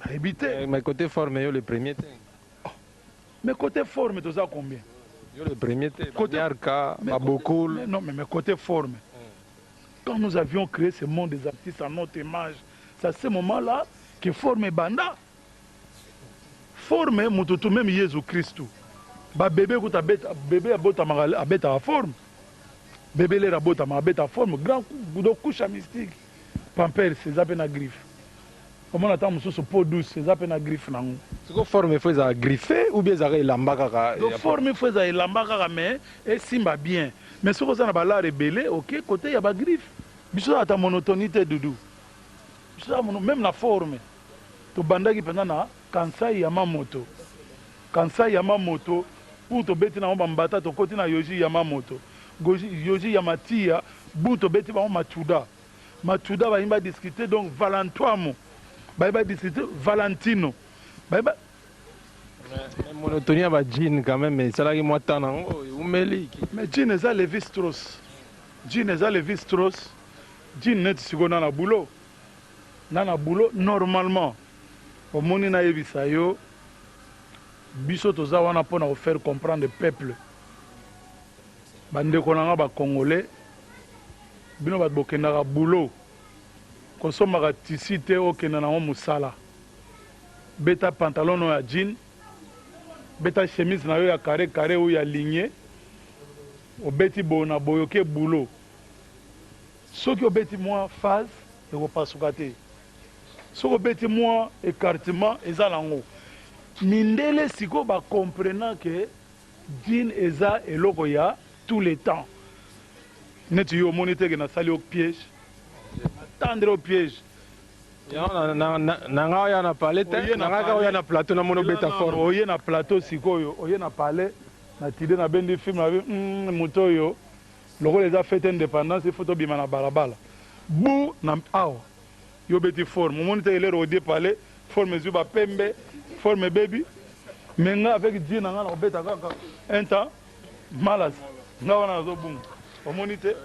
Habité. Mais côté forme, le premier thé. Mais côté forme, tu as combien? Le premier thé. Côté Yarka, beaucoup. Non, mais côté forme. Quand nous avions créé ce monde des artistes à notre image, c'est à ce moment-là que forme banda. Forme, mututu même Jésus Christ. Ba bébé ko bébé abota abeta forme. Bébé le rabota abeta forme. Grand coup couche mystique. Pampers, c'est ça na griffe. Comment on attend mususu peau douce, c'est ça na griffe nango. Ce que forme faut ça griffer ou bien ça lamba kaka. Donc forme faut ça lamba kaka mais et simba bien. Mais ce que ça na bala rebelle, OK, côté ya ba griffe. Biso ata monotonité doudou. Biso même la forme. To bandaki pendant na Kansai Yamamoto. Kansai Yamamoto pour to beti na mbata to koti na Yoji Yamamoto. Yoji Yamatia pour to beti ba Machuda. Machuda ba imba discuter donc Valentuamo. Ba imba discuter Valentino. Ba imba monotonie ba jean quand même mais ça là qui moi tana umeli. Mais jean eza Levi Strauss. Jean eza Levi Strauss. Jean net sigona na boulot. Na boulot normalement. Au monde na yebisa yo biso toza wana pona faire comprendre le peuple bandeko nanga ba congolais bino ba bokendaka boulot kosomaka tisi te okenda nango musala beta pantalon no ya jean beta chemise na yo ya carré carré ou ya ligné obeti bona boyoke boulot soki obeti moi phase ekopasuka te soki obeti moi écartement eza nango mindele siko ba comprenant que jean eza eloko ya tous les temps neti yo moni te ke na sali au piège attendre au piège nanga ya na palais te nanga ya na plateau na mono beta forme oye na plateau sikoyo oye na palais na tide na bendi film na moto yo lokola eza fête indépendance il faut to bima na balabala bu na awa yo beti forme omoni te elero odie palais forme zu ba pembe forme baby mais nga avec Dieu na nga na obeta kaka un temps malas nga wana nazo bunga omoni te